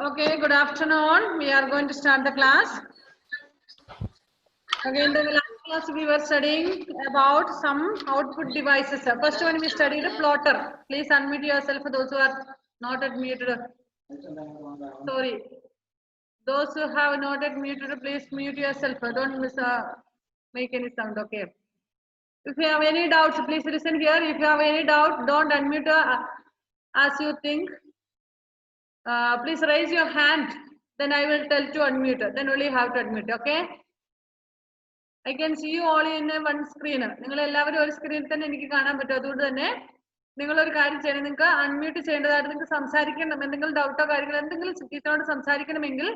Okay, good afternoon. We are going to start the class. Okay, in the last class we were studying about some output devices. First one we studied a plotter. Please unmute yourself for those who are not admitted. Sorry. Those who have not admitted, please mute yourself. Don't make any sound. Okay. If you have any doubts, please listen here. If you have any doubt, don't unmute as you think. Please raise your hand. Then I will tell to unmute. Then only you have to admit. Okay. I can see you all in one screen. നിങ്ങൾ എല്ലാവരും ഒരു സ്ക്രീനിൽ തന്നെ എനിക്ക് കാണാൻ പറ്റും. അതുകൊണ്ട് തന്നെ നിങ്ങൾ ഒരു കാര്യം ചെയ്യണം. നിങ്ങൾക്ക് അൺമ്യൂട്ട് ചെയ്യേണ്ടതായിട്ട് നിങ്ങൾക്ക് സംസാരിക്കണം. എന്തെങ്കിലും ഡൗട്ടോ കാര്യങ്ങളോ എന്തെങ്കിലും ടീച്ചറോട് സംസാരിക്കണമെങ്കിൽ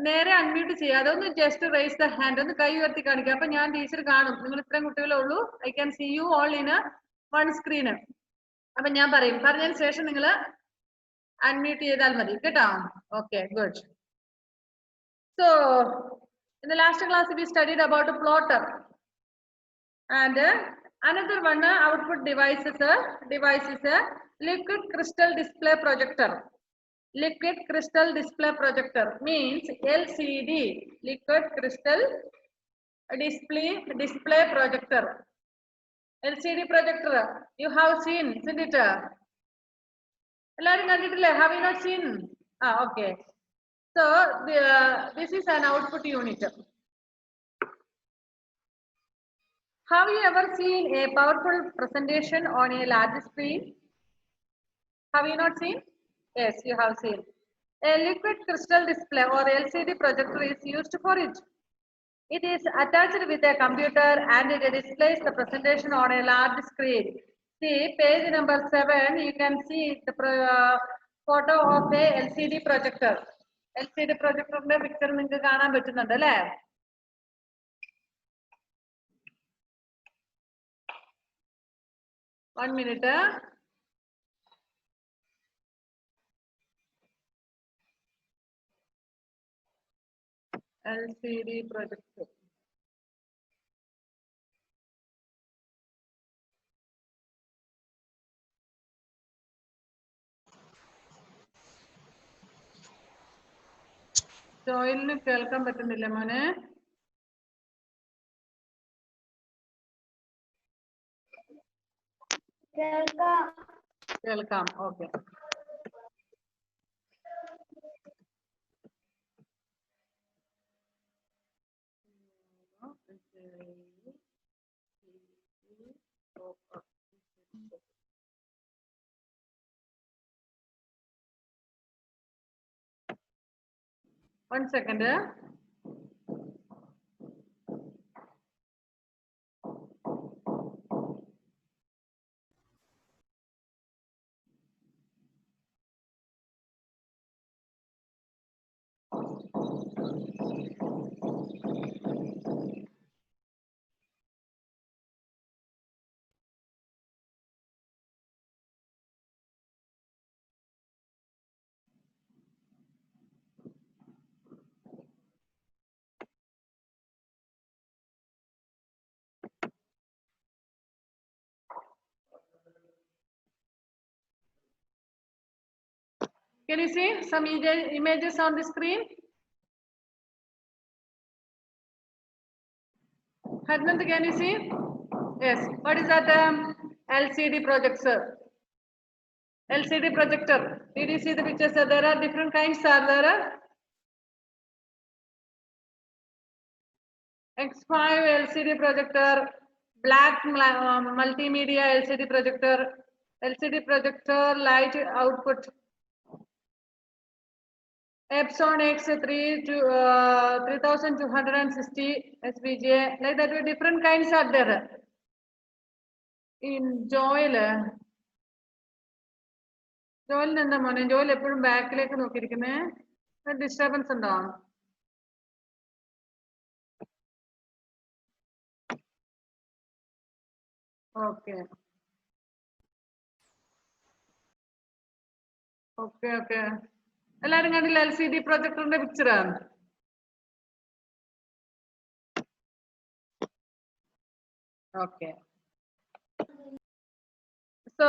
നേരെ അൺമ്യൂട്ട് ചെയ്യുക. അതൊന്ന് ജസ്റ്റ് റേസ് ദ ഹാൻഡ്, ഒന്ന് കൈ ഉയർത്തി കാണിക്കുക. അപ്പൊ ഞാൻ ടീച്ചർ കാണും. നിങ്ങൾ ഇത്രയും കുട്ടികളേ ഉള്ളൂ. I can see you all in one screen. അപ്പൊ ഞാൻ പറയും. പറഞ്ഞതിന് ശേഷം നിങ്ങൾ അൺമ്യൂട്ട് ചെയ്താൽ മതി കേട്ടോ. Okay, good. So in the last class we studied about a plotter and another one output device is a liquid crystal display projector. Liquid crystal display projector means LCD, liquid crystal display projector. LCD projector you have seen, isn't it? Have you not seen? Okay. So this is an output unit. Have you ever seen a powerful presentation on a large screen? Have you not seen? Yes, you have seen. A liquid crystal display or LCD projector is used for it. It is attached with a computer and it displays the presentation on a large screen. See page number 7. You can see the photo of a LCD projector. LCD projector picture നിങ്ങൾക്ക് കാണാൻ പറ്റുന്നുണ്ട് അല്ലേ? One minute. LCD projector. ജോയിലിന് കേൾക്കാൻ പറ്റുന്നില്ല മോനെ. കേൾക്കാം. Okay. One second. Can you see some images on the screen? Hadnand, can you see? Yes. What is that? LCD projector. LCD projector. Did you see the pictures? There are different kinds. Are there? X5 LCD projector, black multimedia LCD projector, LCD projector light output. Epson X3 to 3260 SVGA, like that different kinds are there. In Joel എന്താ മോനെ? ജോയിൽ എപ്പോഴും ബാക്കിലേക്ക് നോക്കിയിരിക്കുന്നേ. Disturbance ഉണ്ടോ? Okay okay okay. എല്ലാരും കണ്ടില്ല LCD പ്രൊജക്ടറിന്റെ picture? Okay. So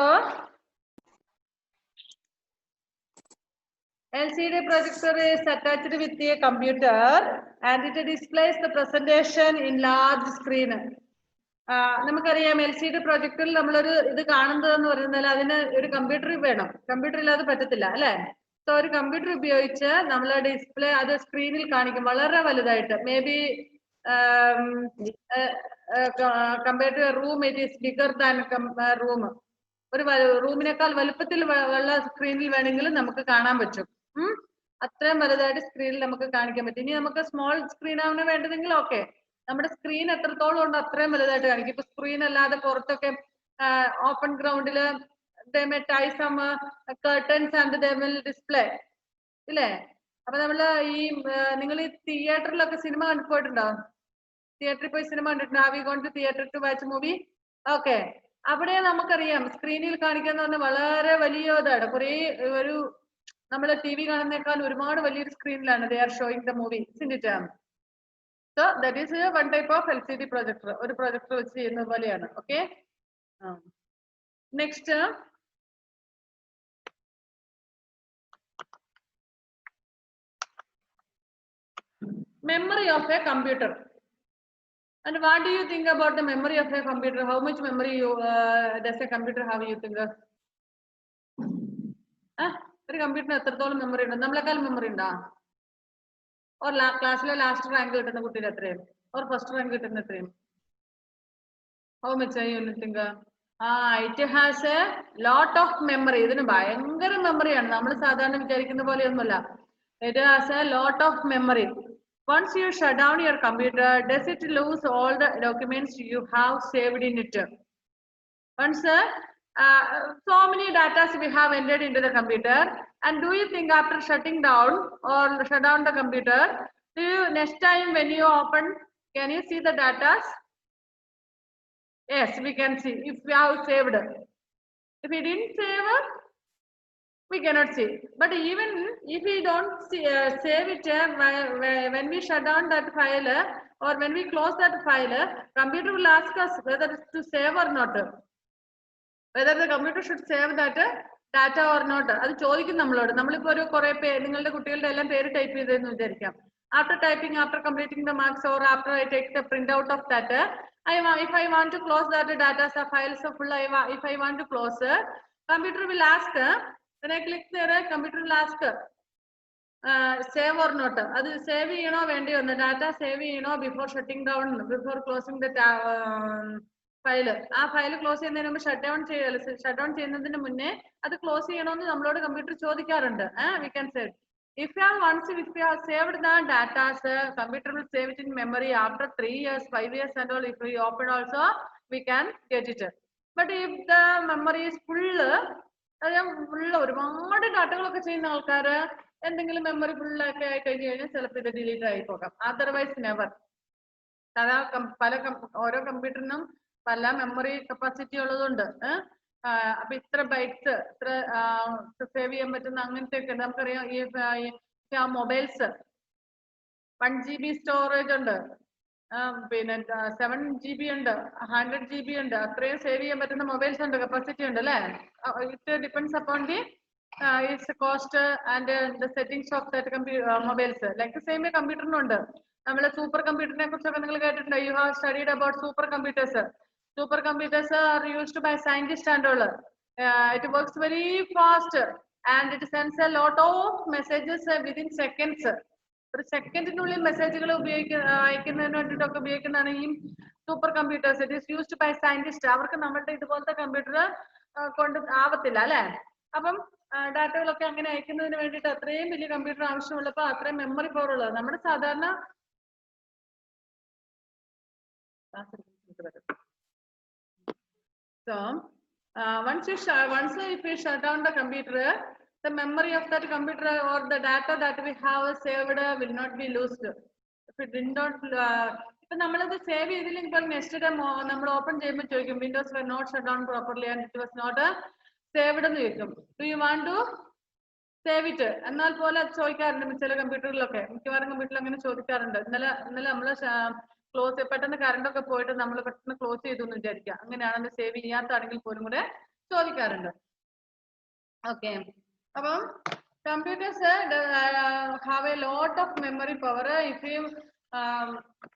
LCD projector is attached with a computer and it displays the presentation in large screen. നമുക്കറിയാം LCD പ്രൊജക്ടറിൽ നമ്മളൊരു ഇത് കാണുന്നതെന്ന് പറയുന്നത് അതിന് ഒരു കമ്പ്യൂട്ടർ വേണം. കമ്പ്യൂട്ടർ ഇല്ലാതെ പറ്റത്തില്ല അല്ലേ? സോ ഒരു കമ്പ്യൂട്ടർ ഉപയോഗിച്ച് നമ്മൾ ഡിസ്പ്ലേ അത് സ്ക്രീനിൽ കാണിക്കും വളരെ വലുതായിട്ട്. May be compared to a room it is bigger than room. ഒരു റൂമിനേക്കാൾ വലുപ്പത്തിൽ ഉള്ള സ്ക്രീനിൽ വേണമെങ്കിൽ നമുക്ക് കാണാൻ പറ്റും. അത്രയും വലുതായിട്ട് സ്ക്രീനിൽ നമുക്ക് കാണിക്കാൻ പറ്റും. ഇനി നമുക്ക് സ്മോൾ സ്ക്രീൻ ആണ് വേണ്ടതെങ്കിൽ ഓക്കെ, നമ്മുടെ സ്ക്രീൻ എത്രത്തോളം ഉണ്ട് അത്രയും വലുതായിട്ട് കാണിക്കും. ഇപ്പൊ സ്ക്രീൻ അല്ലാതെ പുറത്തൊക്കെ open ഗ്രൗണ്ടില് tie some curtains and they will display ഇല്ലേ? അപ്പൊ നമ്മള് ഈ നിങ്ങൾ ഈ തിയേറ്ററിലൊക്കെ സിനിമ കണ്ടുപോയിട്ടുണ്ടോ? തിയേറ്ററിൽ പോയി സിനിമ കണ്ടിട്ടുണ്ടോ? Have you gone to theatre to watch movie? Okay, അവിടെ നമുക്കറിയാം സ്ക്രീനിൽ കാണിക്കുന്ന പറഞ്ഞാൽ വളരെ വലിയ ഇതാണ്. കുറേ ഒരു നമ്മള് TV കാണുന്നേക്കാൾ ഒരുപാട് വലിയൊരു സ്ക്രീനിലാണ് they are showing the movie, isn't it? So that is one type of LCD projector. ഒരു പ്രൊജക്ടർ വെച്ച് ചെയ്യുന്നത് പോലെയാണ്. Okay, next memory of a computer. And what do you think about the memory of a computer? How much memory does a computer have, you think? ഒരു കമ്പ്യൂട്ടറിന് എത്രത്തോളം memory ഉണ്ട്? നമ്മളെക്കാൾ memory ഉണ്ടോ? Or ക്ലാസ്സിലെ ലാസ്റ്റ് റാങ്ക് കിട്ടുന്ന കുട്ടിയിൽ എത്രയും, or first rank കിട്ടുന്ന എത്രയും? How much you think? It has a lot of memory. ഇതിന് ഭയങ്കര മെമ്മറിയാണ്. നമ്മൾ സാധാരണ വിചാരിക്കുന്ന പോലെയൊന്നുമല്ല. It has a lot of memory. Once you shut down your computer, does it lose all the documents you have saved in it? Once so many data we have entered into the computer, and do you think after shutting down or shut down the computer, do you next time when you open, can you see the data? Yes, we can see if we have saved. If we didn't save, we cannot see. But even if we don't see, save it, when we shut down that file or when we close that file, computer will ask us whether it's to save or not, whether the computer should save that data or not. അത് ചോദിക്കും നമ്മളോട്. നമ്മളിപ്പോ ഒരു കുറെ നിങ്ങളുടെ കുട്ടികളുടെ എല്ലാം പേര് ടൈപ്പ് ചെയ്തെന്ന് വിചാരിക്കാം. After typing, after completing the marks, or after I take the printout of that, if I want to close that data files full, if I want to close, computer will ask. When I click there, computer will ask save or not. അത് save ചെയ്യണോ വേണ്ടിയോ, data save ചെയ്യണോ before shooting down, before closing the file. ആ file close ചെയ്യുന്നതിന് മുമ്പ് shut down ചെയ്യുന്നതിന് മുന്നേ അത് ക്ലോസ് ചെയ്യണമെന്ന് നമ്മളോട് കമ്പ്യൂട്ടർ ചോദിക്കാറുണ്ട്. We can save. If you have saved the data, computer will save it in memory after 3 years, 5 years and all. If we open also, we can get it. But if the memory is full, ഒരുപാട് ഡാറ്റകളൊക്കെ ചെയ്യുന്ന ആൾക്കാര് എന്തെങ്കിലും memory ഫുള്ളൊക്കെ ആയി കഴിഞ്ഞു കഴിഞ്ഞാൽ ചിലപ്പോൾ ഇത് delete ആയി പോകാം. Otherwise never. പല ഓരോ കമ്പ്യൂട്ടറിനും പല മെമ്മറി കപ്പാസിറ്റി ഉള്ളതുണ്ട്. അപ്പൊ ഇത്ര ബൈറ്റ്സ് ഇത്ര സേവ് ചെയ്യാൻ പറ്റുന്ന അങ്ങനത്തെ ഒക്കെ നമുക്കറിയാം. ഈ മൊബൈൽസ് 1 GB സ്റ്റോറേജ് ഉണ്ട്, പിന്നെ 7 GB ഉണ്ട്, 100 GB ഉണ്ട്. അത്രയും സേവ് ചെയ്യാൻ പറ്റുന്ന മൊബൈൽസ് ഉണ്ട്, കപ്പാസിറ്റി ഉണ്ട് അല്ലേ? It depends upon the its cost and the settings of that mobiles. Like same കമ്പ്യൂട്ടറിനുണ്ട്. നമ്മള് സൂപ്പർ കമ്പ്യൂട്ടറിനെ കുറിച്ചൊക്കെ നിങ്ങൾ കേട്ടിട്ടുണ്ടോ? You have studied about super computers. Super computers are used by scientists and all. It works very fast and it sends a lot of messages within seconds. ഒരു സെക്കൻഡിനുള്ളിൽ മെസ്സേജുകൾ അയക്കുന്നതിന് വേണ്ടിയിട്ടൊക്കെ ഉപയോഗിക്കുന്നതാണ് ഈ super computers. It is used by scientist. അവർക്ക് നമ്മളുടെ ഇതുപോലത്തെ computer കൊണ്ട് ആവത്തില്ല അല്ലെ? അപ്പം ഡാറ്റകളൊക്കെ അങ്ങനെ അയക്കുന്നതിന് വേണ്ടിയിട്ട് അത്രയും വലിയ കമ്പ്യൂട്ടർ ആവശ്യമുള്ളപ്പോൾ അത്രയും മെമ്മറി പവർ ഉള്ളത്. നമ്മുടെ സാധാരണ so once if we shut down the computer, the memory of that computer or the data that we have saved will not be lost. If it did not ഇപ്പൊ നമ്മളത് save ചെയ്തില്ലെങ്കിൽ next time നമ്മൾ open ചെയ്യുമ്പോൾ ചോദിക്കും Windows were not shut down properly and it was not saved എന്ന് ചോദിക്കും. Do you want to save it? എന്നാൽ പോലെ ചോദിക്കാറുണ്ട് ചില കമ്പ്യൂട്ടറിലൊക്കെ. മിക്കവാറും കമ്പ്യൂട്ടറിൽ അങ്ങനെ ചോദിക്കാറുണ്ട്. ഇന്നലെ നമ്മള് ക്ലോസ് പെട്ടെന്ന് കറണ്ടൊക്കെ പോയിട്ട് നമ്മൾ പെട്ടെന്ന് ക്ലോസ് ചെയ്തു എന്ന് വിചാരിക്കുക. അങ്ങനെയാണെന്ന് സേവ് ചെയ്യാത്താണെങ്കിൽ പോലും കൂടെ ചോദിക്കാറുണ്ട്. ഓക്കെ, അപ്പം Computers have a lot of memory power. If you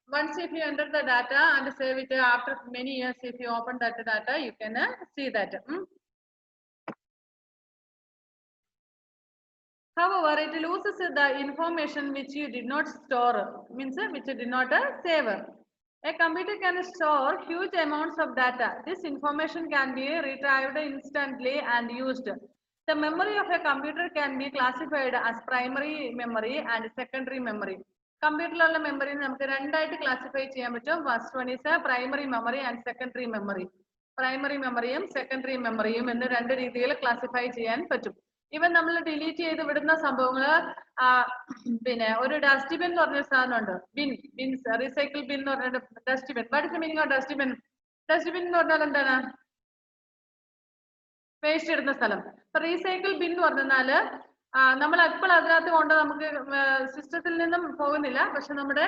once if you enter the data and save it after many years, if you open that data, you can see that. However, it loses the information which you did not store, means which you did not save. A computer can store huge amounts of data. This information can be retrieved instantly and used. The memory of a computer can be classified as primary memory and secondary memory. കമ്പ്യൂട്ടറിലുള്ള memory നമുക്ക് രണ്ടായിട്ട് classify ചെയ്യാൻ പറ്റും. First one is primary memory and secondary memory. Primary മെമ്മറിയും secondary മെമ്മറിയും എന്ന് രണ്ട് രീതിയിൽ ക്ലാസിഫൈ ചെയ്യാൻ പറ്റും. ഇവൻ നമ്മൾ ഡിലീറ്റ് ചെയ്ത് വിടുന്ന സംഭവങ്ങള് പിന്നെ ഒരു ഡസ്റ്റ്ബിൻ എന്ന് പറഞ്ഞ സാധനമുണ്ട്. ബിൻസ് റീസൈക്കിൾ ബിൻ എന്ന് പറഞ്ഞ dustbin. What is the meaning of dustbin? Dustbin എന്ന് പറഞ്ഞാൽ എന്താണ്? വേസ്റ്റ് ഇടുന്ന സ്ഥലം. അപ്പൊ റീസൈക്കിൾ ബിൻ എന്ന് പറഞ്ഞാല് നമ്മൾ ഇപ്പോൾ അതിനകത്ത് കൊണ്ട് നമുക്ക് സിസ്റ്റത്തിൽ നിന്നും പോകുന്നില്ല. പക്ഷെ നമ്മുടെ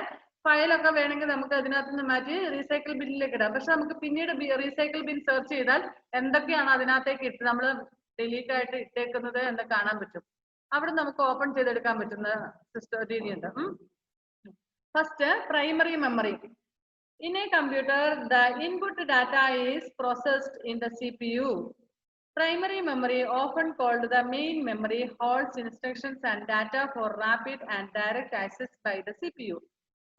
ഫയലൊക്കെ വേണമെങ്കിൽ നമുക്ക് അതിനകത്ത് നിന്ന് മാറ്റി റീസൈക്കിൾ ബിന്നിലേക്ക് ഇടാം. പക്ഷെ നമുക്ക് പിന്നീട് റീസൈക്കിൾ ബിൻ സെർച്ച് ചെയ്താൽ എന്തൊക്കെയാണ് അതിനകത്തേക്ക് ഇട്ട് നമ്മൾ ഡിലീറ്റ് ആയിട്ട് ഇട്ടേക്കുന്നത് എന്ന് കാണാൻ പറ്റും. അവിടെ നമുക്ക് ഓപ്പൺ ചെയ്തെടുക്കാൻ പറ്റുന്ന സിസ്റ്റം രീതിയുണ്ട്. First primary memory. In a computer, the input data is processed in the CPU. Primary memory, often called the main memory, holds instructions and data for rapid and direct access by the CPU.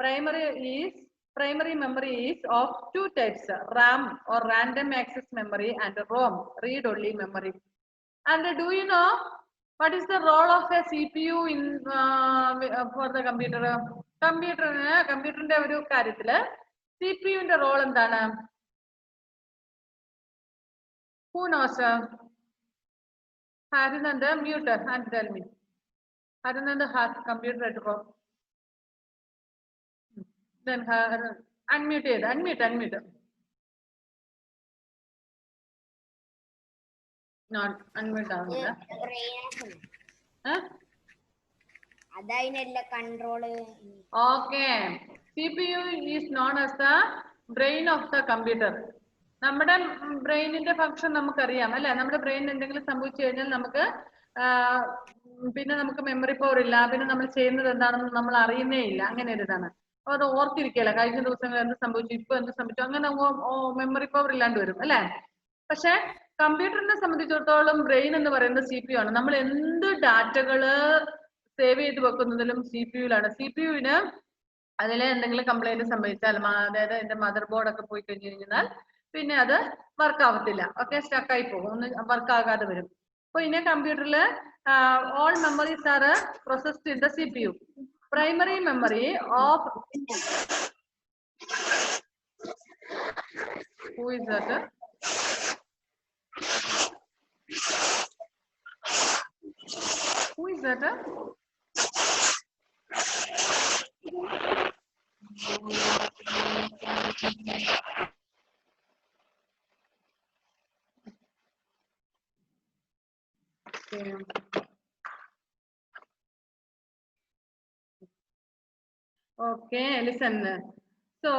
Primary memory is of two types: RAM or random access memory and ROM, read-only memory. And do you know what is the role of a CPU in for the computer? കമ്പ്യൂട്ടറിന്റെ ഒരു കാര്യത്തില് സിപിയുവിന്റെ role എന്താണ്? Who knows? Harinand, mute and tell me. Harinand has computer at home. Then unmute. Not unmute down. Control. Okay. CPU is known as the brain of the computer. നമ്മുടെ ബ്രെയിനിന്റെ function നമുക്കറിയാം അല്ലെ. നമ്മുടെ ബ്രെയിനിന് എന്തെങ്കിലും സംഭവിച്ചു കഴിഞ്ഞാൽ നമുക്ക് പിന്നെ നമുക്ക് മെമ്മറി പവർ ഇല്ല. പിന്നെ നമ്മൾ ചെയ്യുന്നത് എന്താണെന്ന് നമ്മൾ അറിയുന്നേ ഇല്ല. അങ്ങനെ ഒരു ഇതാണ്. അപ്പൊ അത് ഓർത്തിരിക്കല. കഴിഞ്ഞ ദിവസങ്ങൾ എന്ത് സംഭവിച്ചു, ഇപ്പൊ എന്ത് സംഭവിച്ചു, അങ്ങനെ മെമ്മറി പവർ ഇല്ലാണ്ട് വരും അല്ലെ. പക്ഷെ കമ്പ്യൂട്ടറിനെ സംബന്ധിച്ചിടത്തോളം ബ്രെയിൻ എന്ന് പറയുന്നത് CPU ആണ്. നമ്മൾ എന്ത് ഡാറ്റകള് സേവ് ചെയ്ത് വെക്കുന്നതിലും CPUലാണ്. CPUവിന് അതിലെ എന്തെങ്കിലും കംപ്ലൈന്റ് സംഭവിച്ചാൽ, അതായത് എന്റെ മദർ ബോർഡ് ഒക്കെ പോയി കഴിഞ്ഞു കഴിഞ്ഞാൽ പിന്നെ അത് വർക്ക് ആവത്തില്ല. ഓക്കെ, സ്റ്റക്ക് ആയി പോകും, ഒന്ന് വർക്ക് ആകാതെ വരും. അപ്പൊ ഇനി കമ്പ്യൂട്ടറിൽ all memories are processed in the CPU. Primary memory of who is that? Who is that? Okay, listen. So,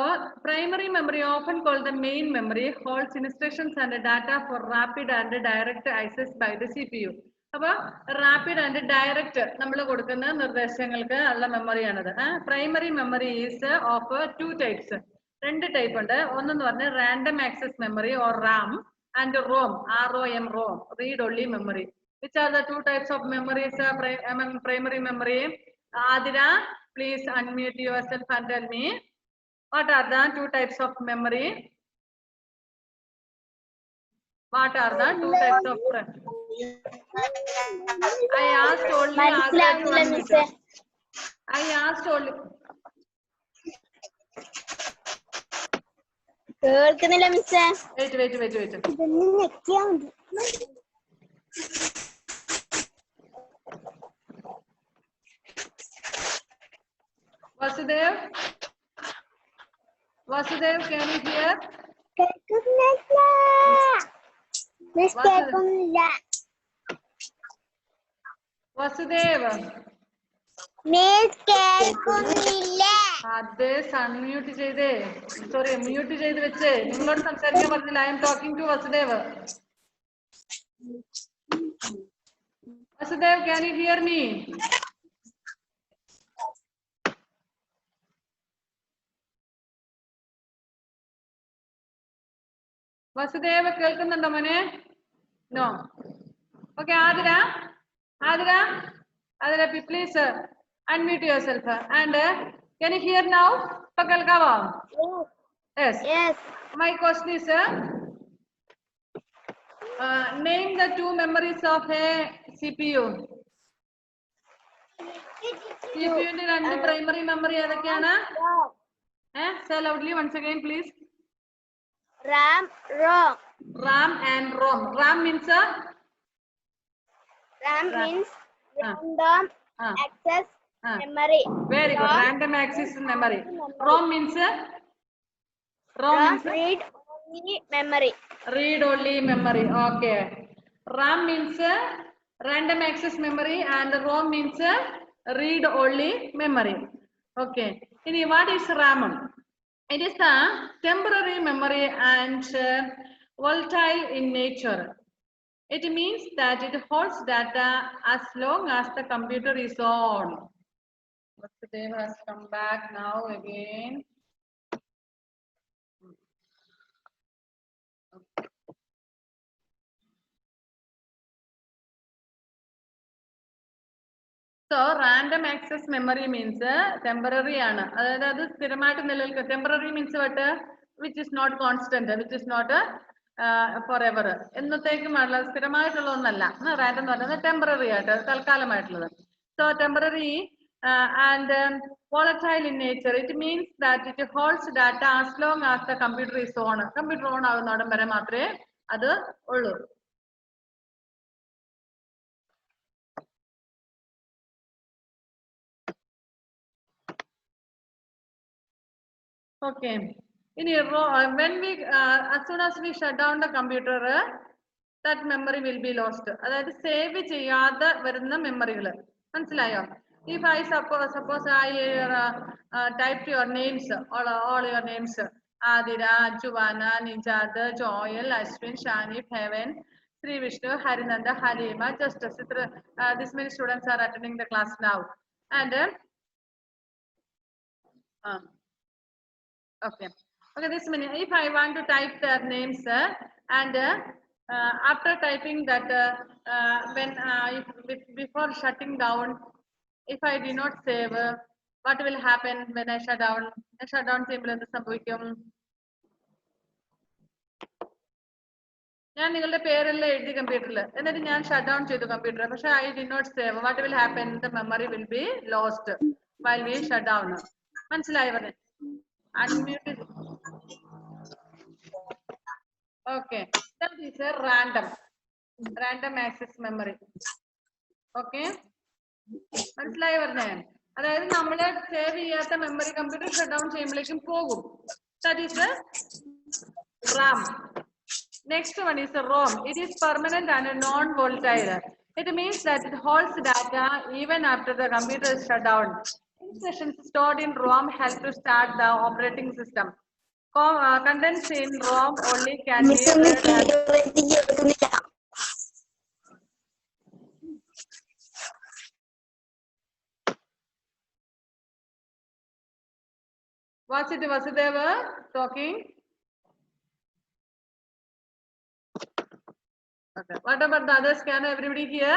primary memory, often called the main memory, holds instructions and data for rapid and direct access by the CPU. അപ്പൊ rapid and direct നമ്മൾ കൊടുക്കുന്ന നിർദ്ദേശങ്ങൾക്ക് ഉള്ള മെമ്മറിയാണത്. Primary memory is of two types. രണ്ട് type ഉണ്ട്. ഒന്നെന്ന് പറഞ്ഞാൽ random access memory or RAM and ROM, ROM, ROM, read only memory. Which are the two types of memories among primary memory? Adira, please unmute yourself and tell me what are the two types of memory? What are the two types of memory? I asked only Adira to unmute. I asked only. കേൾക്കുന്നില്ല മിസ്സേ. Wait. Vasudev, can you hear? കേൾക്കുന്നില്ല. Miss കേൾക്കുന്നില്ല. Vasudev. Miss കേൾക്കുന്നില്ല. അതെ, unmute ചെയ്തേ. Sorry, mute ചെയ്ത് വെച്ചേ. നിങ്ങളോട് സംസാരിക്കാൻ പറഞ്ഞില്ല. I am talking to Vasudev. Vasudev, can you hear me? Vasudev, കേൾക്കുന്നുണ്ടോ മോനെ? No. Okay, Adira, please unmute yourself. And can you hear now? ഇപ്പൊ കേൾക്കാവോ? Yes. Yes. My question is, name the two memories of a CPU. CPU ന്റെ രണ്ട് primary memory ഏതൊക്കെയാണ്? Say loudly once again, please. RAM, ROM. RAM and ROM. RAM means RAM means random access memory. Very good. Random access memory. ROM means read only memory. Read only memory. Okay. RAM means random access memory and ROM means read only memory. Okay. What is RAM? It is a temporary memory and volatile in nature. It means that it holds data as long as the computer is on. Vasudev has come back now again. Okay. So random access memory means temporary ആണ്. അതായത് അത് സ്ഥിരമായിട്ട് നിലനിൽക്കുക. Temporary means what? Which is not constant, which is not forever. എന്നത്തേക്കുമുള്ള സ്ഥിരമായിട്ടുള്ള ഒന്നല്ല. Random എന്ന് പറയുന്നത് temporary ആയിട്ട് തൽക്കാലമായിട്ടുള്ളത്. So temporary and volatile in nature. It means that it holds data as long as the computer is on. Computer on ആകുന്നോടം വരെ മാത്രമേ അത് ഉള്ളൂ. Okay. When we as soon as we shut down the computer, that memory will be lost. അതായത് save ചെയ്യാതെ വരുന്ന മെമ്മറികൾ മനസ്സിലായോ? If I suppose I typed your names, all your names, Adira, Juvana, Nijad, Joel, Ashwin, Shani, Heaven, Sri Vishnu, Harinanda, Halima, Justice. This many students are attending the class now. And okay, this many. If I want to type their names and after typing that, before shutting down, if I do not save, what will happen when I shut down? Shut down ചെയ്യുമ്പോൾ എന്ത് സംഭവിക്കും? ഞാൻ നിങ്ങളുടെ പേരെല്ലാം എഴുതി കമ്പ്യൂട്ടറിൽ, എന്നിട്ട് ഞാൻ shut down ചെയ്തു കമ്പ്യൂട്ടർ, പക്ഷെ I did not save. What will happen? The memory will be lost while we shut down. മനസ്സിലായോ പറഞ്ഞേ? Unmute. Okay, that is a random access memory. Okay, മനസ്സിലായോ പറഞ്ഞേ? അതായത് നമ്മൾ സേവ് ചെയ്യാത്ത മെമ്മറി കമ്പ്യൂട്ടർ ഷട്ട് ഡൗൺ ചെയ്യുമ്പോഴേക്കും പോകും. That is a RAM. Next one is a ROM. It is permanent and non-volatile. It means that it holds data even after the computer is shut down. Instructions stored in ROM help to start the operating system. Contents in ROM only can be read. Was it Vasudeva talking? Okay. What about the others? Can everybody hear?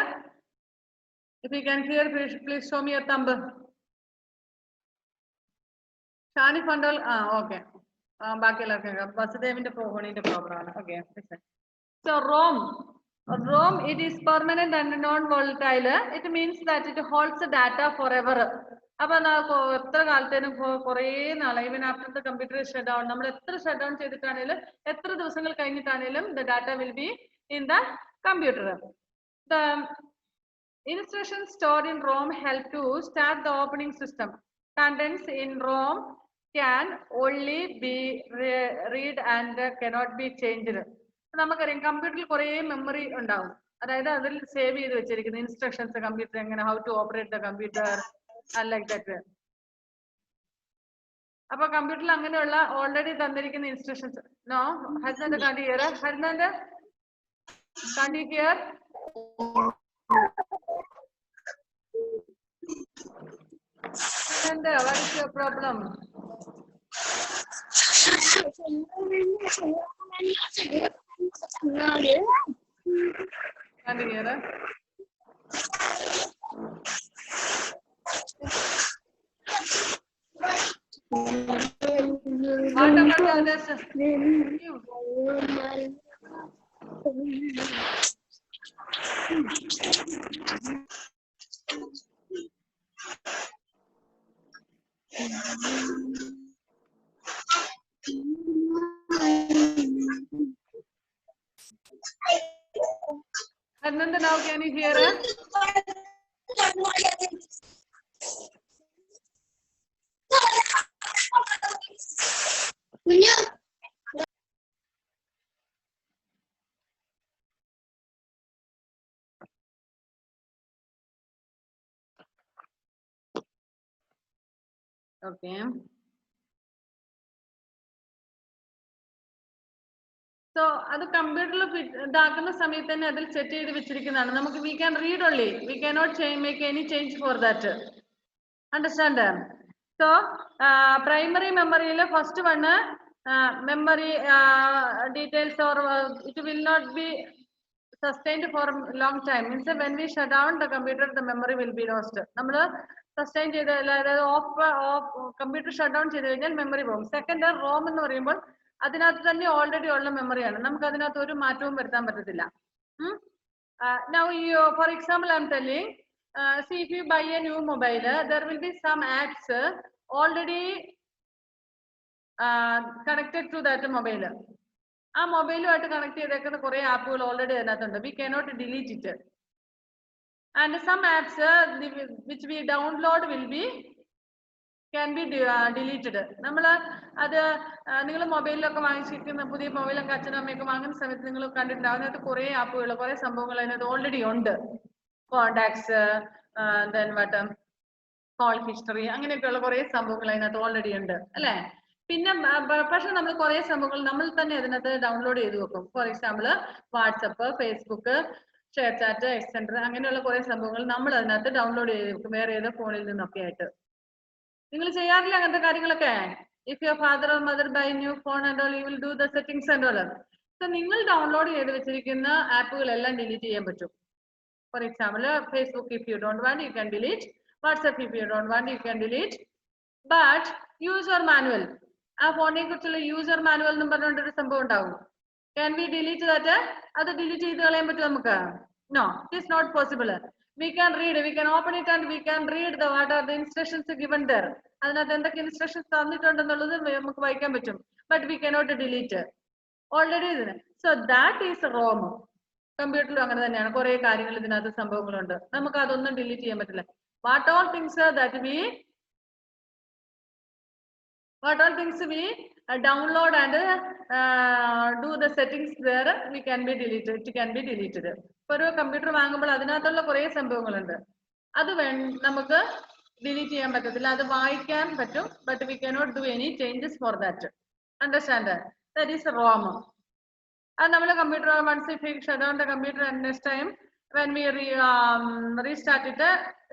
If you can hear, please show me a thumb. Shani Fandal. Okay. Vasudevinte program. Okay. So ROM, it is permanent and non-volatile. It means that it holds the data forever. അപ്പൊ എത്ര കാലത്തേനും കുറേ നാളെ even after the computer is shut down, നമ്മൾ എത്ര shut down ചെയ്തിട്ടാണെങ്കിലും എത്ര ദിവസങ്ങൾ കഴിഞ്ഞിട്ടാണെങ്കിലും the data will be in the computer. The instructions stored in ROM help to start the operating system. Contents in ROM can only be read and cannot be changed. നമുക്കറിയാം കമ്പ്യൂട്ടറിൽ കുറേ memory ഉണ്ടാവും, അതായത് അതിൽ save ചെയ്ത് വെച്ചിരിക്കുന്ന instructions, computer എങ്ങനെ, how to operate the computer, like that. അപ്പൊ കമ്പ്യൂട്ടറിൽ അങ്ങനെയുള്ള ഓൾറെഡി തന്നിരിക്കുന്ന instructions. No Harinanda can't hear, Harinanda can't hear. Harnanda, what is your problem? Can't hear her. What about others? You. Harnanda, now can you hear her? Okay. So, അത് കമ്പ്യൂട്ടറിൽ ഇതാക്കുന്ന സമയത്ത് തന്നെ അതിൽ set ചെയ്ത് വെച്ചിരിക്കുന്നതാണ്. നമുക്ക് we can read only. We cannot make any change for that. Understand? So, primary memory first one memory details or it will not be sustained for a long time. Means when we shut down the computer, the memory will be lost. നമ്മൾ sustain ചെയ്ത് of computer shut down ചെയ്ത് കഴിഞ്ഞാൽ memory പോകും. Second Rome എന്ന് പറയുമ്പോൾ അതിനകത്ത് തന്നെ already ഉള്ള മെമ്മറിയാണ്. നമുക്ക് അതിനകത്ത് ഒരു മാറ്റവും വരുത്താൻ പറ്റത്തില്ല. Now for example I am telling see if you buy a new mobile there will be some apps already connected to that mobile. ആ മൊബൈലുമായിട്ട് കണക്ട് ചെയ്തേക്കുന്ന കുറെ ആപ്പുകൾ ഓൾറെഡി അതിനകത്തുണ്ട്. We cannot delete it. And some apps which we download will be can be deleted. നമ്മൾ അത് നിങ്ങൾ മൊബൈലിലൊക്കെ വാങ്ങിച്ചിരിക്കുന്ന പുതിയ മൊബൈലൊക്കെ അച്ഛനും അമ്മയൊക്കെ വാങ്ങുന്ന സമയത്ത് നിങ്ങൾ കണ്ടിട്ടുണ്ടാവും. അതിനകത്ത് കുറെ ആപ്പുകൾ കുറെ സംഭവങ്ങൾ അതിനകത്ത് ഓൾറെഡി ഉണ്ട്. Contacts then what call history അങ്ങനെയൊക്കെയുള്ള കുറെ സംഭവങ്ങൾ അതിനകത്ത് ഓൾറെഡി ഉണ്ട് അല്ലേ? പിന്നെ പക്ഷെ നമ്മൾ കുറെ സംഭവങ്ങൾ നമ്മൾ തന്നെ അതിനകത്ത് ഡൗൺലോഡ് ചെയ്ത് വെക്കും. For example WhatsApp, Facebook, ShareChat, etcetera അങ്ങനെയുള്ള കുറെ സംഭവങ്ങൾ നമ്മൾ അതിനകത്ത് ഡൗൺലോഡ് ചെയ്ത് വെക്കും വേറെ ഏതോ ഫോണിൽ നിന്നൊക്കെ ആയിട്ട്. നിങ്ങൾ ചെയ്യാറില്ല അങ്ങനത്തെ കാര്യങ്ങളൊക്കെ? If your father or mother buy new phone and all you will do the settings and all. So നിങ്ങൾ ഡൗൺലോഡ് ചെയ്ത് വെച്ചിരിക്കുന്ന ആപ്പുകളെല്ലാം ഡിലീറ്റ് ചെയ്യാൻ പറ്റും. For example Facebook if you don't want you can delete. WhatsApp if you don't want you can delete. But user manual, ആ ഫോണിനെ കുറിച്ചുള്ള user manual എന്ന് പറഞ്ഞുകൊണ്ടൊരു സംഭവം ഉണ്ടാവും. Can we delete that? അത് ഡിലീറ്റ് ചെയ്ത് കളയാൻ പറ്റും നമുക്ക്? No, it is not possible. We can read, we can open it and we can read the what are the instructions given there. അതിനകത്ത് എന്തൊക്കെ ഇൻസ്ട്രക്ഷൻസ് തന്നിട്ടുണ്ടെന്നുള്ളത് നമുക്ക് വായിക്കാൻ പറ്റും. But we cannot delete already. So that is ROM. കമ്പ്യൂട്ടറിലും അങ്ങനെ തന്നെയാണ്. കുറെ കാര്യങ്ങൾ ഇതിനകത്ത് സംഭവങ്ങളുണ്ട്. നമുക്ക് അതൊന്നും ഡിലീറ്റ് ചെയ്യാൻ പറ്റില്ല. What all things that we download and do the settings there, we can be deleted. It can be deleted. ഒരു കമ്പ്യൂട്ടർ വാങ്ങുമ്പോൾ അതിനകത്തുള്ള കുറെ സംഭവങ്ങളുണ്ട്. അത് നമുക്ക് ഡിലീറ്റ് ചെയ്യാൻ പറ്റത്തില്ല. അത് വായിക്കാൻ പറ്റും. But we cannot do any changes for that. Understand? That is ROM. അത് നമ്മൾ computer once if we shut down the computer and next time when we restart it,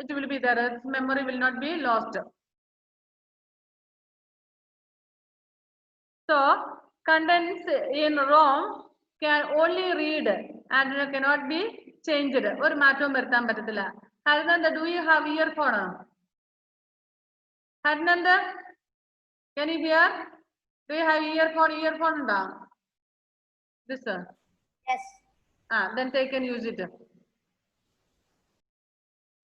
it will be there. Memory will not be lost. So contents in ROM can only read and cannot be changed. ഒരു മാറ്റവും വരുത്താൻ പറ്റത്തില്ല. Harinanda, do you have earphone? Harinanda, can you hear? Do you have earphone? Earphone ഉണ്ടോ? This sir. Yes. Then take and use it.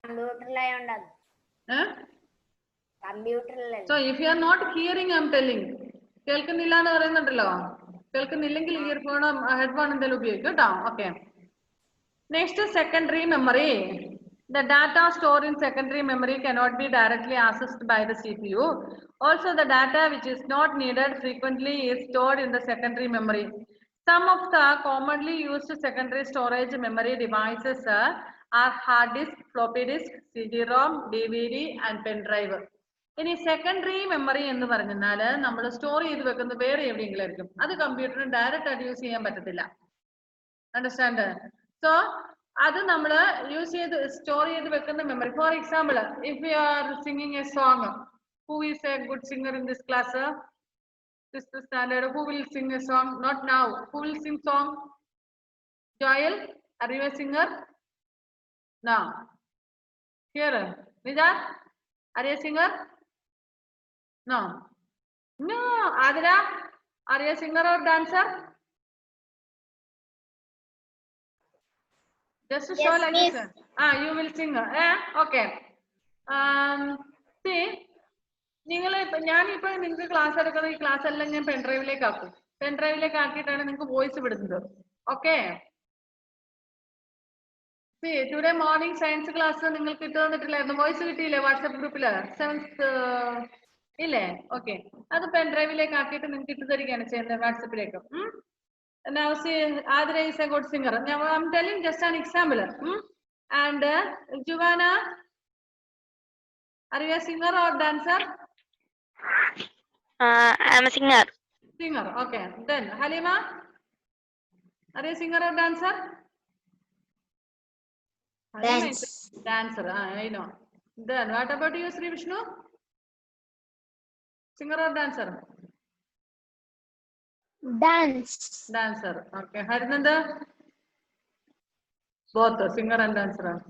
കമ്പ്യൂട്ടറിലായോണ്ടാണ്. കമ്പ്യൂട്ടറിലല്ല. So if you are not hearing, I am telling. കേൾക്കുന്നില്ല എന്ന് പറയുന്നുണ്ടല്ലോ. കേൾക്കുന്നില്ലെങ്കിൽ ഇയർഫോണോ headphone എന്തെങ്കിലും ഉപയോഗിക്കും കേട്ടോ. Okay. Next secondary memory. The data stored in secondary memory cannot be directly accessed by the CPU. Also, the data which is not needed frequently is stored in the secondary memory. Some of the commonly used secondary storage memory devices are hard disk, floppy disk, CD-ROM, DVD, and pen drive. ഇനി secondary memory എന്ന് പറഞ്ഞാൽ നമ്മൾ store ചെയ്ത് വെക്കുന്നത് വേറെ എവിടെയെങ്കിലും ആയിരിക്കും. അത് കമ്പ്യൂട്ടറിന് ഡയറക്റ്റ് ആയിട്ട് യൂസ് ചെയ്യാൻ പറ്റത്തില്ല. അണ്ടർസ്റ്റാൻഡ്? സോ അത് നമ്മൾ യൂസ് ചെയ്ത് സ്റ്റോർ ചെയ്ത് വെക്കുന്ന memory. For example if you R singing A song, Who is a good singer in this class? This standard. Who will sing a song? Not now. Who will sing song? Joel, are you a singer? No. Here, Nida, are you a singer? No. No. Adira, are you a singer or dancer? Just to show Yes, like miss. this. You will sing. Okay. See, ഞാനിപ്പോ നിങ്ങൾക്ക് class എടുക്കുന്ന ഈ class എല്ലാം ഞാൻ പെൻഡ്രൈവിലേക്ക് ആക്കും. പെൻഡ്രൈവിലേക്ക് ആക്കിയിട്ടാണ് നിങ്ങൾക്ക് voice വിടുന്നത്. Okay. Today morning science class നിങ്ങൾക്ക് ഇട്ട് തന്നിട്ടില്ലായിരുന്നു. വോയിസ് കിട്ടിയില്ലേ വാട്സ്ആപ്പ് ഗ്രൂപ്പില്? 7th ഇല്ലേ? ഓക്കെ. അത് പെൻഡ്രൈവിലേക്ക് ആക്കിയിട്ട് നിങ്ങൾക്ക് ഇട്ട് തരികയാണ് ചെയ്യുന്നത് വാട്സപ്പിലേക്ക്. Now see, Adra is a good singer. Now I'm telling just an example. And Giovanna, are you a singer or dancer? I'm a singer. Singer, okay. Then Halima, are you a singer or dancer? Dance. Dancer, I know. Then what about you, Sri Vishnu? Singer or dancer? Dance. Dancer, okay. Harinanda? Both, singer and dancer.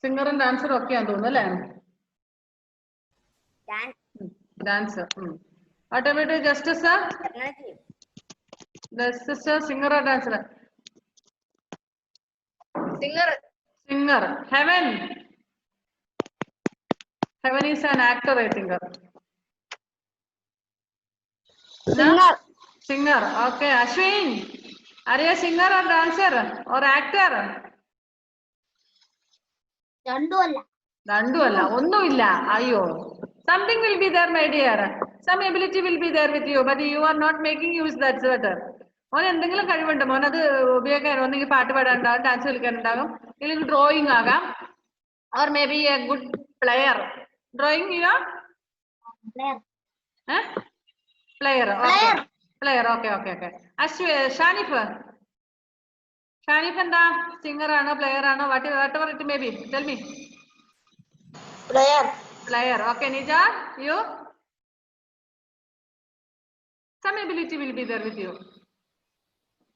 Singer and dancer, okay, and Dance. Dancer. What about you, Justice, sir? Justice, singer or dancer? Singer. Singer. Heaven. Heaven is an actor, I think. Singer. Singer. Okay. Ashwin, are you a singer or dancer or actor? Dandu alla. Onnu illa. Ayo. Something will be there, my dear. Some ability will be there with you, but you are not making use that sweater. മോൻ എന്തെങ്കിലും കഴിവുണ്ട് മോൻ അത് ഉപയോഗിക്കാൻ ഒന്നെങ്കിൽ പാട്ട് പാടാനുണ്ടാകും dance കളിക്കാനുണ്ടാകും അല്ലെങ്കിൽ drawing ആകാം or maybe a good player. Drawing you know? Player. Okay. Player. Okay. Shanif എന്താ singer ആണോ player ആണോ whatever it may be, tell me. Player. Okay, Nija, you? Some ability will be there with you.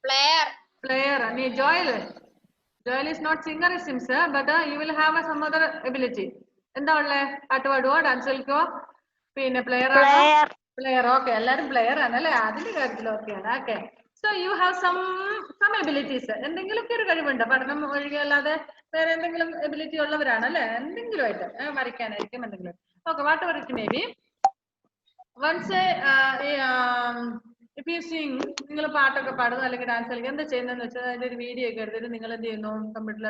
Player. Joel is not singer, it seems, but you will have some other ability. എന്താ ഉള്ളേ? പാട്ട് പാടുവോ dance കളിക്കോ പിന്നെ player ആണോ? Player. Okay, എല്ലാരും player ആണല്ലേ? അതിന്റെ കാര്യത്തിൽ ഓക്കെയാണ്. Okay, so you have some abilities. എന്തെങ്കിലുമൊക്കെ ഒരു കഴിവുണ്ട്, പഠനം ഒഴികെ അല്ലാതെ വേറെ എന്തെങ്കിലും എബിലിറ്റി ഉള്ളവരാണ് അല്ലെ? എന്തെങ്കിലും ആയിട്ട് വരയ്ക്കാനായിരിക്കും എന്തെങ്കിലും. Okay, whatever it may be. Once if you sing, നിങ്ങൾ പാട്ടൊക്കെ പാടുന്നു അല്ലെങ്കിൽ ഡാൻസ് കളിക്കുക, എന്താ ചെയ്യുന്നതെന്ന് വെച്ചാൽ അതിന്റെ ഒരു വീഡിയോ ഒക്കെ എടുത്തിട്ട് നിങ്ങൾ എന്ത് ചെയ്യുന്നു, കമ്പ്യൂട്ടറിൽ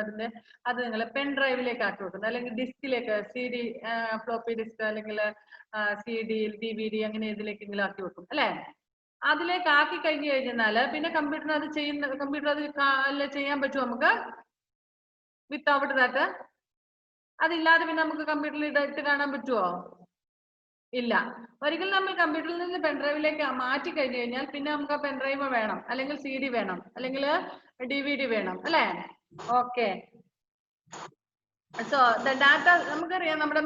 അത് നിങ്ങൾ പെൻ ഡ്രൈവിലേക്ക് ആക്കി വെക്കുന്നു, അല്ലെങ്കിൽ ഡിസ്കിലേക്ക്, CD, ഫ്ലോപ്പി ഡിസ്ക്, അല്ലെങ്കിൽ CD, DVD, അങ്ങനെ ഇതിലേക്കെങ്കിലും ആക്കി വെക്കും അല്ലെ? അതിലേക്ക് ആക്കി കഴിഞ്ഞു കഴിഞ്ഞാൽ പിന്നെ കമ്പ്യൂട്ടർ അത് ചെയ്യാൻ പറ്റുമോ നമുക്ക്? വിത്തൗട്ട് ദാറ്റ്, അതില്ലാതെ പിന്നെ നമുക്ക് കമ്പ്യൂട്ടറിൽ ഇട്ട് കാണാൻ പറ്റുമോ? ഇല്ല. ഒരിക്കലും നമ്മൾ കമ്പ്യൂട്ടറിൽ നിന്ന് പെൻഡ്രൈവിലേക്ക് മാറ്റി കഴിഞ്ഞു കഴിഞ്ഞാൽ പിന്നെ നമുക്ക് ആ പെൻഡ്രൈവ് വേണം, അല്ലെങ്കിൽ CD വേണം, അല്ലെങ്കിൽ DVD വേണം അല്ലെ? ഓക്കെ, സോ ദ ഡാറ്റ നമുക്കറിയാം. നമ്മുടെ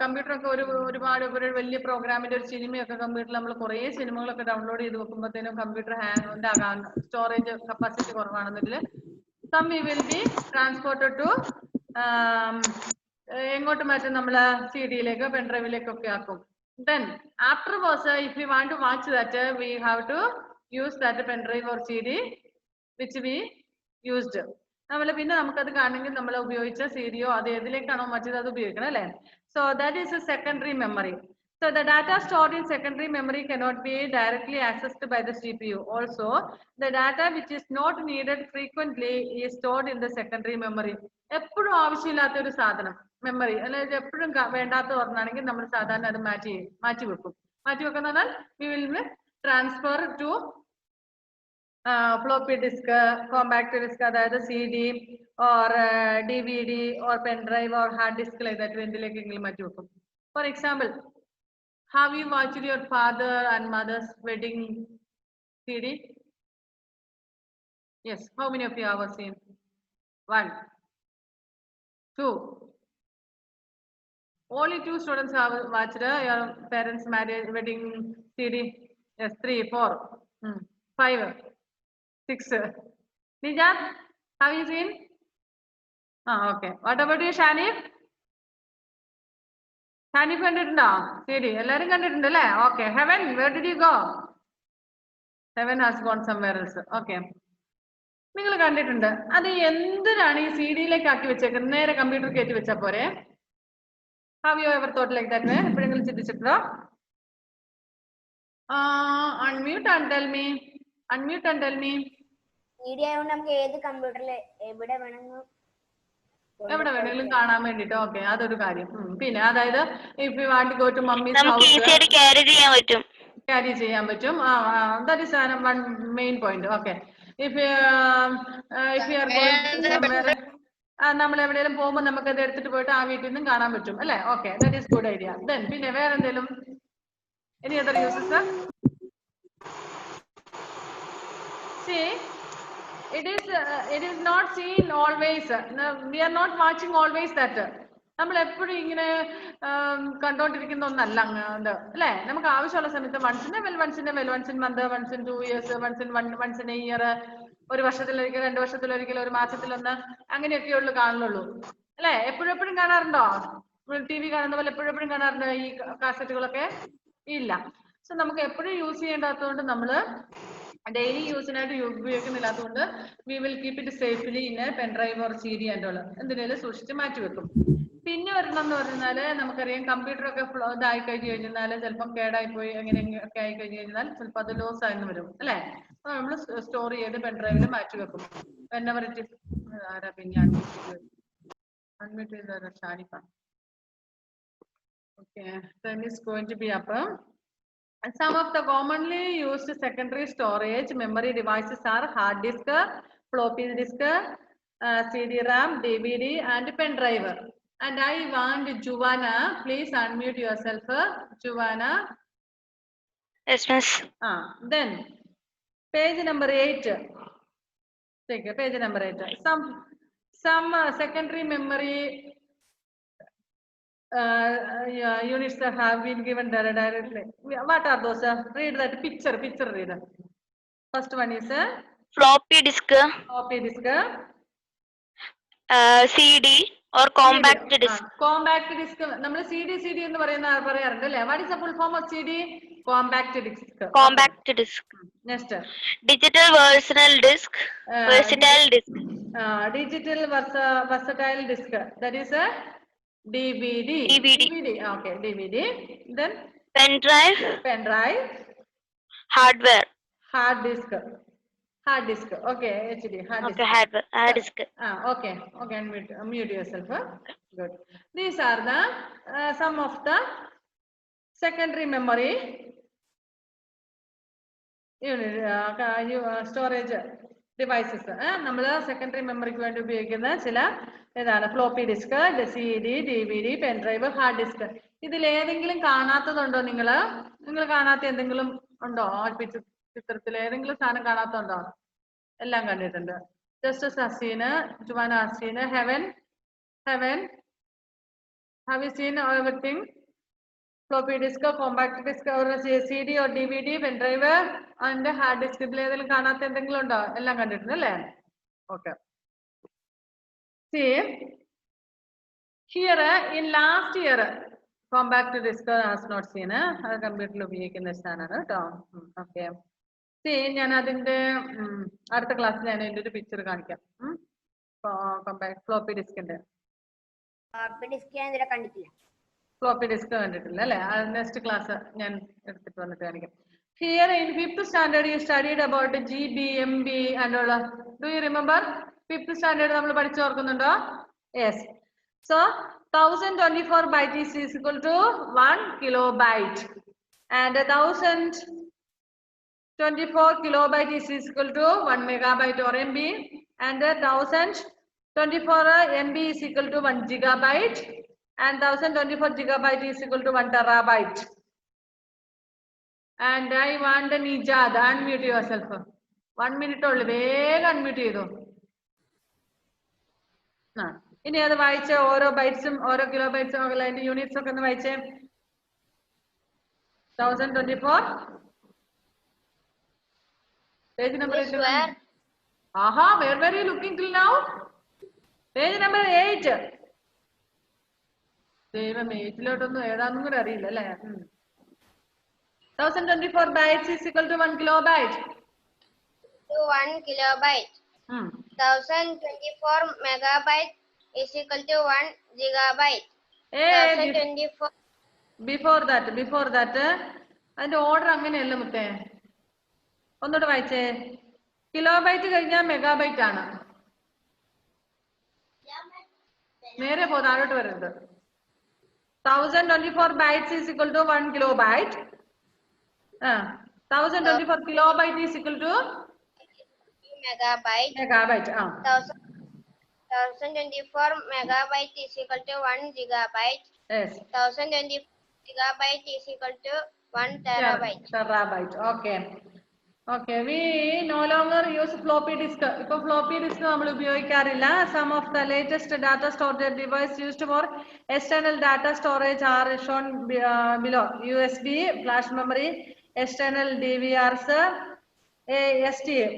കമ്പ്യൂട്ടറൊക്കെ ഒരുപാട് വലിയ പ്രോഗ്രാമിന്റെ ഒരു സിനിമയൊക്കെ കമ്പ്യൂട്ടറിൽ നമ്മൾ കുറേ സിനിമകളൊക്കെ ഡൗൺലോഡ് ചെയ്ത് വെക്കുമ്പോഴത്തേനും കമ്പ്യൂട്ടർ ഹാങ് ആകാൻ, സ്റ്റോറേജ് കപ്പാസിറ്റി കുറവാണെന്നെങ്കിൽ some we will be transported to എങ്ങോട്ട് മാറ്റും, നമ്മള് CD-യിലേക്ക് പെൻഡ്രൈവിലേക്കൊക്കെ ആക്കും. Then afterwards, if we want to watch that, we have to use that pen drive or CD which we used. നമ്മൾ പിന്നെ നമുക്കത് കാണണമെങ്കിൽ നമ്മൾ ഉപയോഗിച്ച CD-യോ അത് ഏതിലേക്കാണോ മറ്റേത് അത് ഉപയോഗിക്കണം അല്ലേ? So that is a secondary memory. So the data stored in secondary memory cannot be directly accessed by the CPU. Also, the data which is not needed frequently is stored in the secondary memory. എപ്പോഴും ആവശ്യമില്ലാത്ത ഒരു സാധനം memory, അല്ലെങ്കിൽ എപ്പോഴും വേണ്ടാത്ത പറഞ്ഞാണെങ്കിൽ നമ്മൾ സാധാരണ അത് മാറ്റി വെക്കും. മാറ്റി വെക്കുന്ന പറഞ്ഞാൽ we will transfer to floppy disk, compact disk, അതായത് CD or DVD or pen drive or hard disk like that എന്തിലേക്കെങ്കിലും മാറ്റി വെക്കും. For example, have you watched your father and mother's wedding CD? Yes. How many of you have seen? 1, 2, Only 2 students have watched your parents' marriage wedding CD. Yes, 3, 4, 5, 6. Nijat, have you seen? Okay. What about you, Shanif? Shanif കണ്ടിട്ടുണ്ടോ CD? എല്ലാരും കണ്ടിട്ടുണ്ടല്ലേ? Okay. Heaven, where did you go? Heaven has gone somewhere else. Okay. നിങ്ങൾ കണ്ടിട്ടുണ്ട്. അത് എന്തിനാണ് ഈ CD-യിലേക്ക് ആക്കി വെച്ചേക്കുന്നത്? നേരെ കമ്പ്യൂട്ടർ കയറ്റി വെച്ചാൽ പോരെ? Have you ever thought like that way? എപ്പോഴെങ്കിലും ചിന്തിച്ചിട്ടുണ്ടോ? Unmute and tell me. Unmute and tell me. CD ആയതുകൊണ്ട് നമുക്ക് ഏത് കമ്പ്യൂട്ടറിൽ എവിടെ വേണമെങ്കിലും കാണാൻ വേണ്ടിട്ട്. ഓക്കെ, അതൊരു കാര്യം. പിന്നെ അതായത് if you want to go to mummy's നമുക്ക് ഈസിയായിട്ട് ക്യാരി ചെയ്യാൻ പറ്റും. ക്യാരി ചെയ്യാൻ പറ്റും. That is one main point. Okay, if you are going നമ്മൾ എവിടെയെങ്കിലും പോകുമ്പോൾ നമുക്ക് അത് എടുത്തിട്ട് പോയിട്ട് ആ വീട്ടിൽ നിന്നും കാണാൻ പറ്റും അല്ലേ? Okay, that is good idea. Then പിന്നെ വേറെ എന്തെങ്കിലും any other uses? See, it is not seen always. We are not watching always that. നമ്മൾ എപ്പോഴും ഇങ്ങനെ കണ്ടോണ്ടിരിക്കുന്ന ഒന്നല്ല അല്ലേ? നമുക്ക് ആവശ്യമുള്ള സമയത്ത് once in a while, once in month, once in 2 years, once in a year, ഒരു വർഷത്തിലൊരിക്കൽ, 2 വർഷത്തിലൊരിക്കൽ, ഒരു മാസത്തിലൊന്ന്, അങ്ങനെയൊക്കെയുള്ളൂ കാണുള്ളൂ അല്ലേ? എപ്പോഴും കാണാറുണ്ടോ? TV കാണുന്ന പോലെ എപ്പോഴും കാണാറുണ്ടോ ഈ കാസറ്റുകളൊക്കെ? ഇല്ല. സോ നമുക്ക് എപ്പോഴും യൂസ് ചെയ്യേണ്ടാത്തതുകൊണ്ട് നമ്മള് ഡെയിലി യൂസിനായിട്ട് ഉപയോഗിക്കുന്നില്ലാത്തതുകൊണ്ട് we will keep it safely in a pen drive or CD and all, എന്തിനേലും സൂക്ഷിച്ച് മാറ്റി വെക്കും. പിന്നെ ഒരെണ്ണം എന്ന് പറഞ്ഞാല് നമുക്കറിയാം, കമ്പ്യൂട്ടർ ഒക്കെ ഇതായി കഴിഞ്ഞു കഴിഞ്ഞാൽ, ചിലപ്പം കേടായി പോയി അങ്ങനെയൊക്കെ ആയി കഴിഞ്ഞു കഴിഞ്ഞാൽ ചിലപ്പോൾ അത് ലോസ് ആയെന്ന് വരും അല്ലേ? അപ്പൊ നമ്മൾ സ്റ്റോർ ചെയ്ത് പെൻ ഡ്രൈവിൽ മാറ്റി വെക്കും. whenever it is. ആരാ പിന്നെ അൺമ്യൂട്ട് ചെയ്ത Shanifa. Okay, then is going to be up. Some of the commonly used secondary storage memory devices are hard disk, floppy disk, CD-RAM, DVD, and pen drive. And I want Juvana, please unmute yourself. Juvana. Yes, miss. Then page number 8. Take page number 8. Some secondary memory units have been given directly. What are those? Read that picture. Read. First one is Floppy disk, CD or compact disk. Compact disk. നമ്മൾ CD എന്ന് പറയാറുണ്ട് അല്ലേ? What is the full form of CD? Compact disk. Compact disk. Next. Digital versatile disk. Versatile disk. Digital versatile disk. That is a DVD. Okay, DVD. Then pen drive. Hardware. Hard disk. Okay, HD. Hard disk. Okay. Unmute yourself. Good. These are the some of the secondary memory storage devices. നമ്മൾ secondary മെമ്മറിക്ക് വേണ്ടി ഉപയോഗിക്കുന്ന ചില ഏതാണ്? Floppy disk, CD, DVD, pen drive, hard disk. ഇതിൽ ഏതെങ്കിലും കാണാത്തതുണ്ടോ? നിങ്ങൾ കാണാത്ത എന്തെങ്കിലും ഉണ്ടോ? ചിത്രത്തിൽ ഏതെങ്കിലും സാധനം കാണാത്തതുണ്ടോ? എല്ലാം കണ്ടിട്ടുണ്ട്. Justice Haseen, Juana Haseen, Heaven, have you seen everything? Floppy disk, compact disk, or CD or DVD, pen drive and hard disk. ഇതിൽ ഏതെങ്കിലും കാണാത്ത എന്തെങ്കിലും ഉണ്ടോ? എല്ലാം കണ്ടിട്ടുണ്ട് അല്ലേ? Okay. See, here in last year, compact disk has not seen. അത് കമ്പ്യൂട്ടറിൽ ഉപയോഗിക്കുന്ന സാധനമാണ് കേട്ടോ. Okay. See, ഞാൻ അതിന്റെ അടുത്ത ക്ലാസ്സിൽ ഞാൻ അതിന്റെ ഒരു പിക്ചർ കാണിക്കാം. compact floppy diskന്റെ. Floppy disk കണ്ടിട്ടില്ല അല്ലേ? നെക്സ്റ്റ് ക്ലാസ് ഞാൻ എടുത്തിട്ട് വന്നിട്ട് കാണിക്കാം. Here in 5th standard you studied about GBMB and all. Do you remember? 5th standard നമ്മൾ പഠിച്ചു ഓർക്കുന്നുണ്ടോ? Yes. So 1024 bytes is equal to 1 kilobyte and 1024 kilobyte is equal to 1 megabyte or MB and 1024 MB is equal to 1 gigabyte and 1024 gigabyte is equal to 1 terabyte. And I want Nijad, unmute yourself. 1 minute only, വേഗം unmute ചെയ്തു. ഇനി അത് വായിച്ച് ഓരോ ബൈറ്റ്സും ഓരോ kilo ബൈറ്റ്സും അതിന്റെ units ഒക്കെ ഒന്ന് വായിച്ചേ. 1024 page number Miss, where? Aaha, where were you looking till now? Page number 8. ദൈവം 8ലോട്ടൊന്നും ഏതാന്നും കൂടെ അറിയില്ല അല്ലേ. 1024 bytes is equal to 1 kilobyte. To 1 kilobyte. 1024 megabyte is equal to 1 gigabyte. 1024. Before that അതിന്റെ ഓർഡർ അങ്ങനെയല്ല മുത്തേ. ഒന്നുകൂടെ വായിച്ചേ. കിലോബൈറ്റ് കഴിഞ്ഞാൽ മെഗാബൈറ്റ് ആണ്. നേരെ പോ, താഴോട്ട് വരരുത്. 1024 bytes is equal to 1 kilobyte. 1024 kilobyte is equal to Megabyte. 1024 megabyte is equal to 1 gigabyte. Yes. 1024 gigabyte is equal to 1 terabyte. Okay. We no longer use floppy disk. Ipo floppy disk nammal upayogikarilla. Some of the latest data storage device used for external data storage are shown below. USB, flash memory, external DVRs, STA,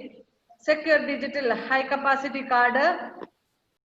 secure digital high capacity card,